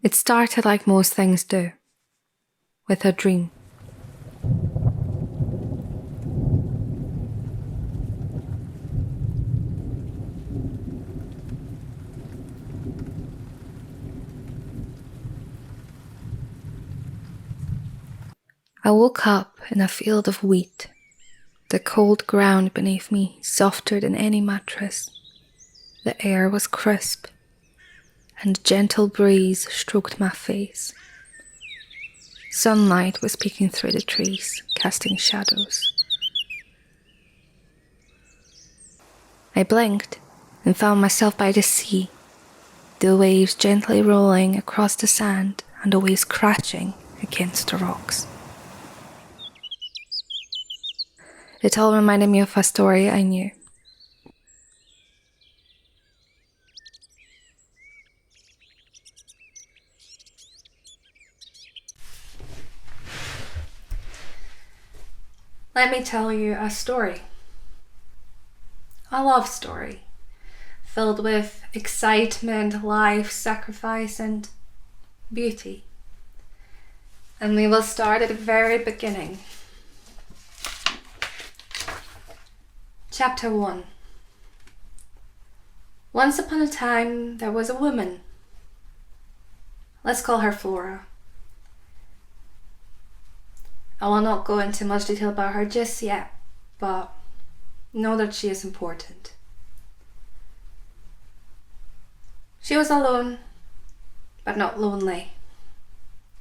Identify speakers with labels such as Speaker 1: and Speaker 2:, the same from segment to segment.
Speaker 1: It started like most things do, with a dream. I woke up in a field of wheat, the cold ground beneath me softer than any mattress. The air was crisp, and a gentle breeze stroked my face. Sunlight was peeking through the trees, casting shadows. I blinked and found myself by the sea, the waves gently rolling across the sand and the waves crashing against the rocks. It all reminded me of a story I knew. Let me tell you a story. A love story, filled with excitement, life, sacrifice, and beauty. And we will start at the very beginning. Chapter 1. Once upon a time, there was a woman. Let's call her Flora. I will not go into much detail about her just yet, but know that she is important. She was alone, but not lonely.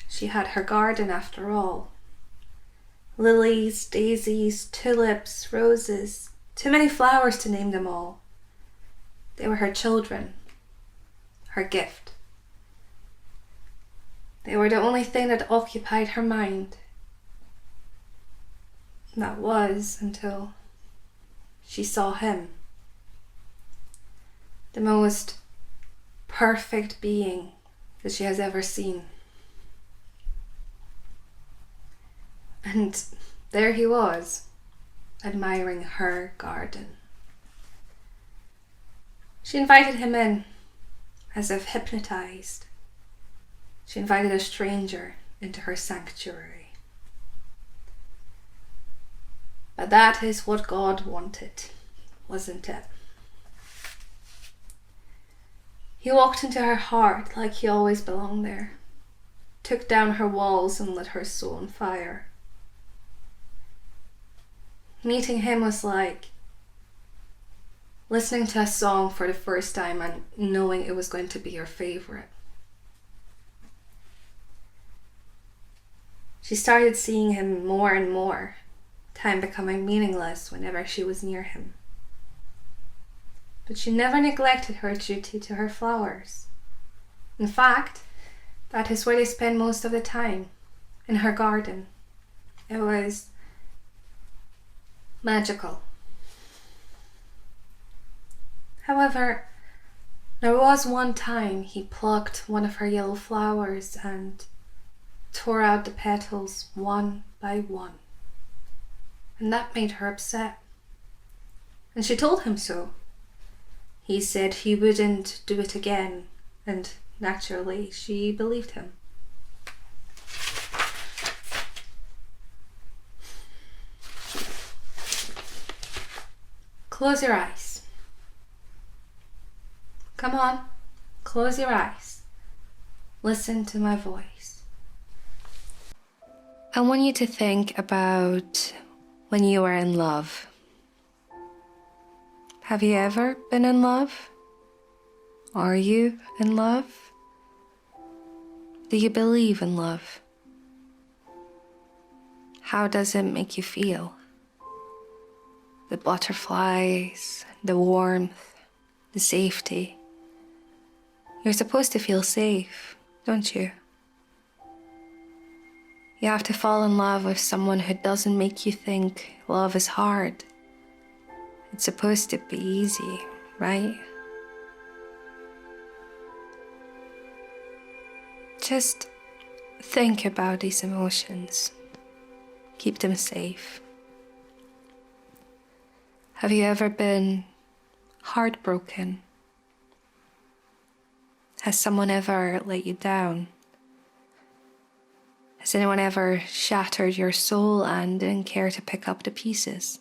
Speaker 1: She had her garden after all. Lilies, daisies, tulips, roses, too many flowers to name them all. They were her children, her gift. They were the only thing that occupied her mind. That was until she saw him. The most perfect being that she has ever seen. And there he was, admiring her garden. She invited him in, as if hypnotized. She invited a stranger into her sanctuary. But that is what God wanted, wasn't it? He walked into her heart like he always belonged there, took down her walls and lit her soul on fire. Meeting him was like listening to a song for the first time and knowing it was going to be your favorite. She started seeing him more and more, time becoming meaningless whenever she was near him. But she never neglected her duty to her flowers. In fact, that is where they spent most of the time, in her garden. It was magical. However, there was one time he plucked one of her yellow flowers and tore out the petals one by one. And that made her upset. And she told him so. He said he wouldn't do it again, and naturally she believed him. Close your eyes. Come on, close your eyes. Listen to my voice. I want you to think about when you were in love. Have you ever been in love? Are you in love? Do you believe in love? How does it make you feel? The butterflies, the warmth, the safety. You're supposed to feel safe, don't you? You have to fall in love with someone who doesn't make you think love is hard. It's supposed to be easy, right? Just think about these emotions. Keep them safe. Have you ever been heartbroken? Has someone ever let you down Has anyone ever shattered your soul and didn't care to pick up the pieces?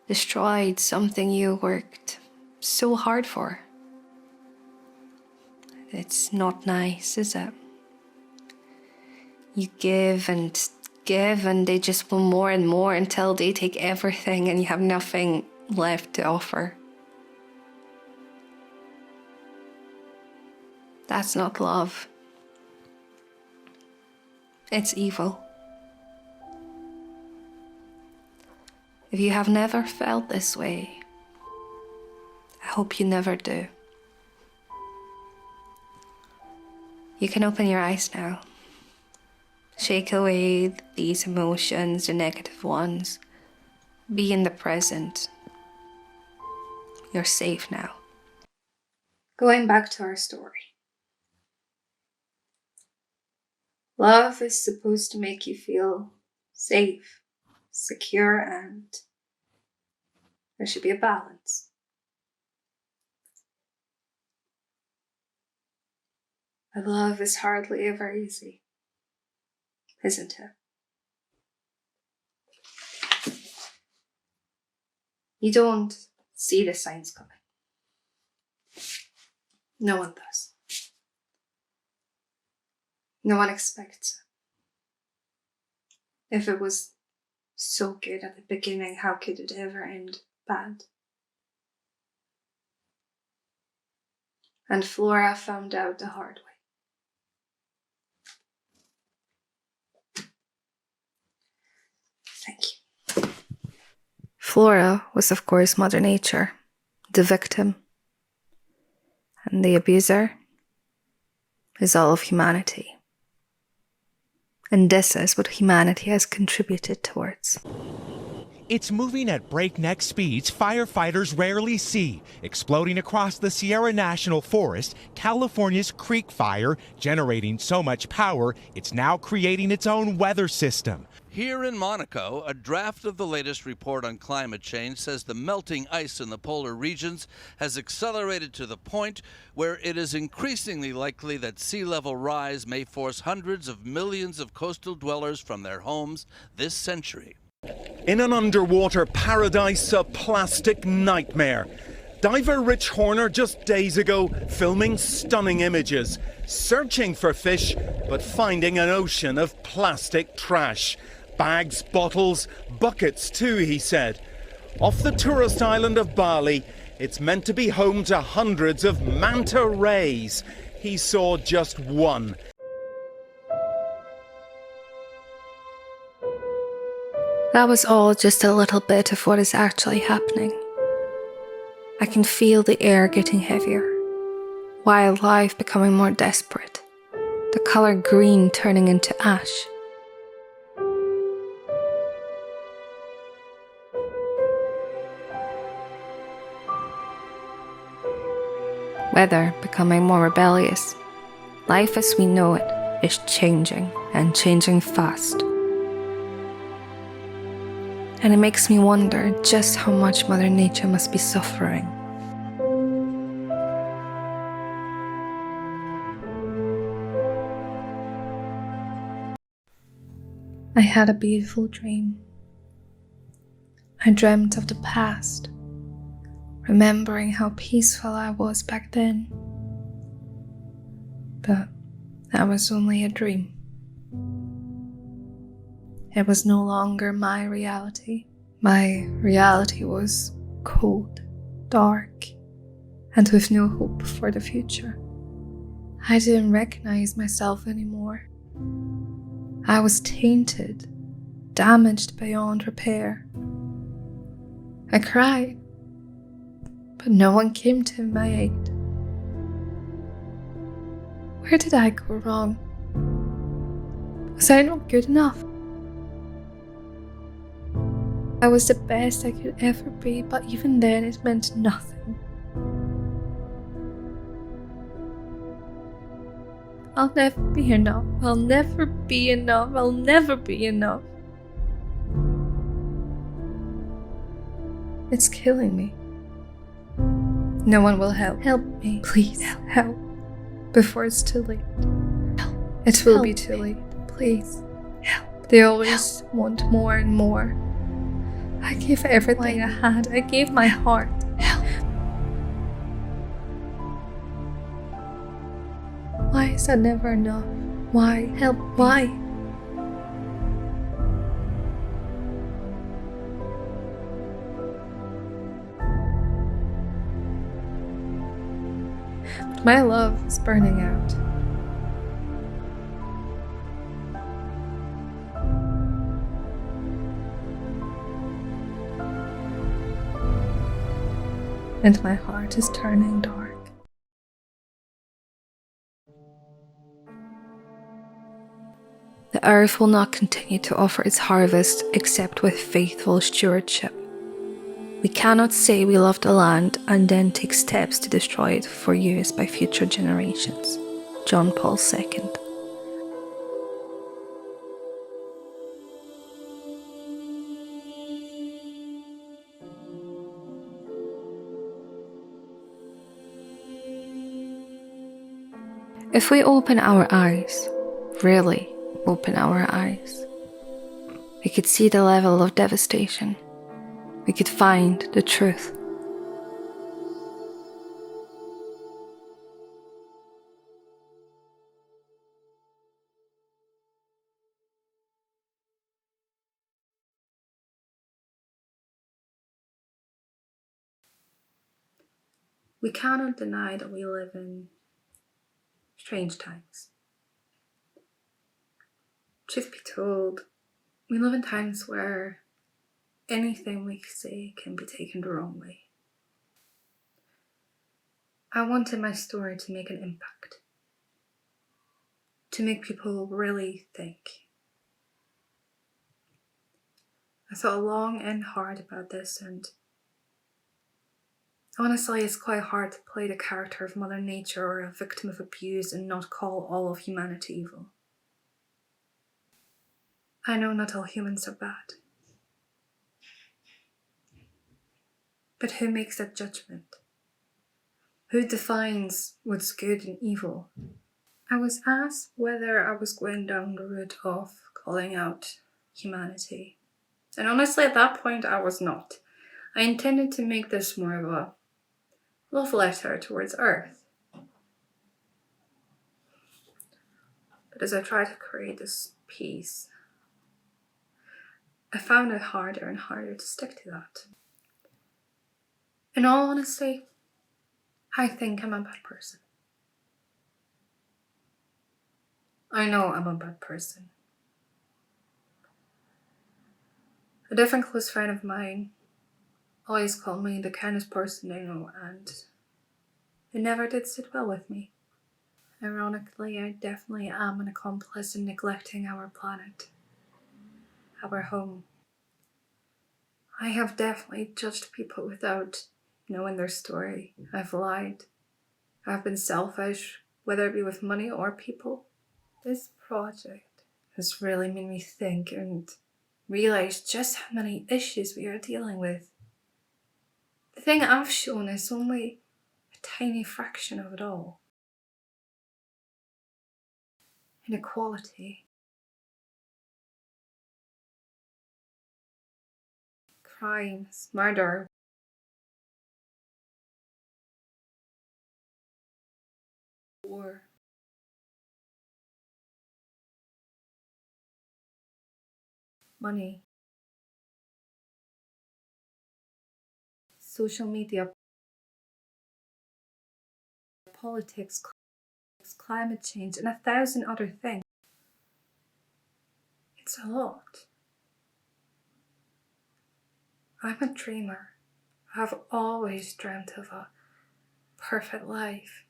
Speaker 1: Destroyed something you worked so hard for? It's not nice, is it? You give and they just want more and more until they take everything and you have nothing left to offer. That's not love. It's evil. If you have never felt this way, I hope you never do. You can open your eyes now. Shake away these emotions, the negative ones. Be in the present. You're safe now. Going back to our story. Love is supposed to make you feel safe, secure, and there should be a balance. But love is hardly ever easy, isn't it? You don't see the signs coming. No one does. No one expects it. If it was so good at the beginning, how could it ever end bad? And Flora found out the hard way. Thank you. Flora was, of course, Mother Nature, the victim. And the abuser is all of humanity. And this is what humanity has contributed towards.
Speaker 2: It's moving at breakneck speeds firefighters rarely see, exploding across the Sierra National Forest, California's Creek Fire, generating so much power it's now creating its own weather system.
Speaker 3: Here in Monaco, a draft of the latest report on climate change says the melting ice in the polar regions has accelerated to the point where it is increasingly likely that sea level rise may force hundreds of millions of coastal dwellers from their homes this century.
Speaker 2: In an underwater paradise, a plastic nightmare. Diver Rich Horner just days ago filming stunning images, searching for fish, but finding an ocean of plastic trash. Bags, bottles, buckets too, he said. Off the tourist island of Bali, it's meant to be home to hundreds of manta rays. He saw just one.
Speaker 1: That was all just a little bit of what is actually happening. I can feel the air getting heavier, wildlife becoming more desperate, the colour green turning into ash. Weather becoming more rebellious. Life as we know it is changing, and changing fast. And it makes me wonder just how much Mother Nature must be suffering. I had a beautiful dream. I dreamt of the past, remembering how peaceful I was back then. But that was only a dream. It was no longer my reality. My reality was cold, dark, and with no hope for the future. I didn't recognize myself anymore. I was tainted, damaged beyond repair. I cried, but no one came to my aid. Where did I go wrong? Was I not good enough? I was the best I could ever be, but even then it meant nothing. I'll never be enough. I'll never be enough. I'll never be enough. It's killing me. No one will help. Help me. Please help. Before it's too late. Help. It will be too late. Please, help. They always want more and more. I gave everything I had. I gave my heart. Help. Why is that never enough? Why? Help. Why? My love is burning out. And my heart is turning dark. The earth will not continue to offer its harvest except with faithful stewardship. We cannot say we love the land and then take steps to destroy it for use by future generations. John Paul II. If we open our eyes, really open our eyes, we could see the level of devastation. We could find the truth. We cannot deny that we live in strange times. Truth be told, we live in times where anything we say can be taken the wrong way. I wanted my story to make an impact, to make people really think. I thought long and hard about this, and honestly, it's quite hard to play the character of Mother Nature or a victim of abuse and not call all of humanity evil. I know not all humans are bad. But who makes that judgment? Who defines what's good and evil? I was asked whether I was going down the route of calling out humanity. And honestly, at that point, I was not. I intended to make this more of a love letter towards Earth. But as I tried to create this piece, I found it harder and harder to stick to that. In all honesty, I think I'm a bad person. I know I'm a bad person. A different close friend of mine always called me the kindest person they know, and it never did sit well with me. Ironically, I definitely am an accomplice in neglecting our planet, our home. I have definitely judged people without knowing their story. I've lied. I've been selfish, whether it be with money or people. This project has really made me think and realize just how many issues we are dealing with. The thing I've shown is only a tiny fraction of it all. Inequality, crimes, murder, war, money, social media, politics, climate change, and 1,000 other things. It's a lot. I'm a dreamer. I've always dreamt of a perfect life.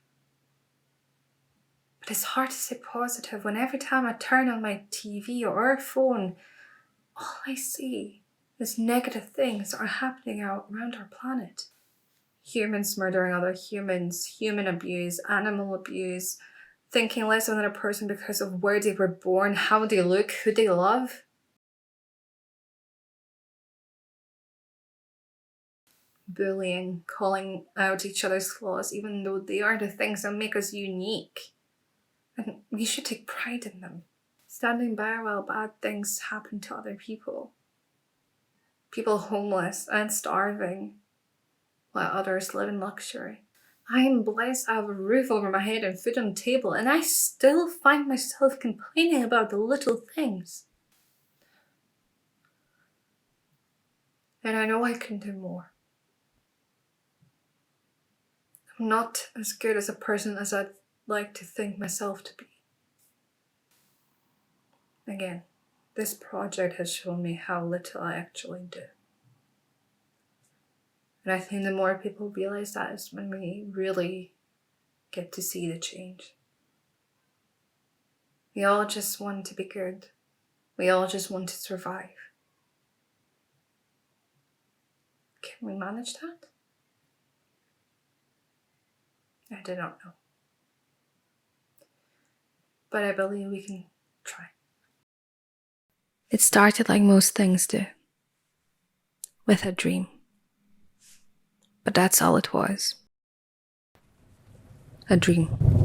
Speaker 1: But it's hard to stay positive when every time I turn on my TV or phone, all I see is negative things that are happening out around our planet. Humans murdering other humans, human abuse, animal abuse, thinking less of another person because of where they were born, how they look, who they love. Bullying, calling out each other's flaws, even though they are the things that make us unique. And we should take pride in them. standing by while bad things happen to other people. People homeless and starving, while others live in luxury. I am blessed I have a roof over my head and food on the table, and I still find myself complaining about the little things. And I know I can do more. I'm not as good as a person as I'd like to think myself to be. Again, this project has shown me how little I actually do. And I think the more people realize that is when we really get to see the change. We all just want to be good. We all just want to survive. Can we manage that? I do not know. But I believe we can try. It started like most things do, with a dream. But that's all it was. A dream.